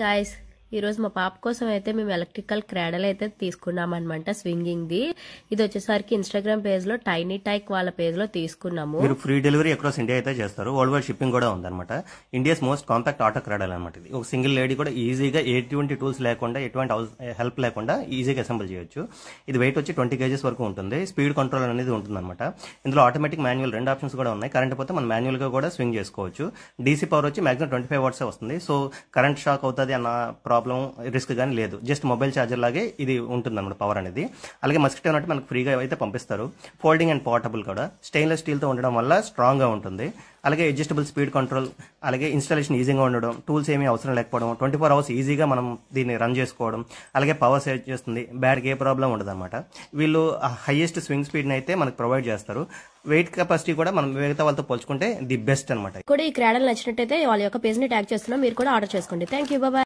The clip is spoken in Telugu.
గాయస్ ఈ రోజు మా పాప కోసం అయితే మేము ఎలక్ట్రికల్ క్రాడల్ అయితే తీసుకున్నాం అనమాట స్వింగింగ్ ది. ఇది వచ్చేసరికి ఇన్స్టాగ్రామ్ పేజ్ లో టైనీ టైక్ వాళ్ళ పేజ్ లో తీసుకున్నాము. మీరు ఫ్రీ డెలివరీ అక్రాస్ ఇండియా అయితే చేస్తారు. వరల్డ్ వైడ్ షిప్పింగ్ కూడా ఉందన్నమాట. India's most compact auto cradle అనమాట. ఇది ఒక సింగిల్ లేడీ కూడా ఈజీగా ఎటువంటి టూల్స్ లేకుండా ఎటువంటి హెల్ప్ లేకుండా ఈజీగా అసెంబుల్ చేయొచ్చు. ఇది వెయిట్ వచ్చి 20 kgs వరకు ఉంటుంది. స్పీడ్ కంట్రోల్ అనేది ఉంటుంది అనమాట. ఇందులో ఆటోమేటిక్ మాన్యువల్ 2 ఆప్షన్స్ కూడా ఉన్నాయి. కరెంట్ పోతే మనం మాన్యువల్ గా కూడా స్వింగ్ చేసుకోవచ్చు. డీసీ పవర్ వచ్చి మాక్సిమం 25 watts వస్తుంది. సో కరెంట్ షాక్ అవుతుంది అన్న ప్రాబ్లం రిస్క్ గానీ లేదు. జస్ట్ మొబైల్ ఛార్జర్ లాగే ఇది ఉంటుంది అనమాట పవర్ అనేది. అలాగే మస్కిటో అంటే మనకు ఫ్రీగా అయితే పంపిస్తారు. ఫోల్డింగ్ అండ్ పోర్టబుల్ కూడా స్టెయిన్లెస్ స్టీల్ తో ఉండడం వల్ల స్ట్రాంగ్ గా ఉంటుంది. అలాగే అడ్జస్టబుల్ స్పీడ్ కంట్రోల్, అలాగే ఇన్స్టాలేషన్ ఈజీగా ఉండడం, టూల్స్ ఏమీ అవసరం లేకపోవడం, 24 hours ఈజీగా మనం దీన్ని రన్ చేసుకోవడం, అలాగే పవర్ సేవ్ చేస్తుంది. బ్యాటరీకి ఏ ప్రాబ్లం ఉండదు అనమాట. వీళ్ళు హైయెస్ట్ స్వింగ్ స్పీడ్ ని అయితే మనకు ప్రొవైడ్ చేస్తారు. వెయిట్ కెపాసిటీ కూడా మనం మిగతా వాళ్ళతో పోల్చుకుంటే ది బెస్ట్ అనమాట. కూడా ఈ క్రాడల్ నచ్చినట్టయితే వాళ్ళ యొక్క పేజ్ ని ట్యాగ్ చేస్తున్నాం, మీరు కూడా ఆర్డర్ చేసుకోండి. Thank you, bye.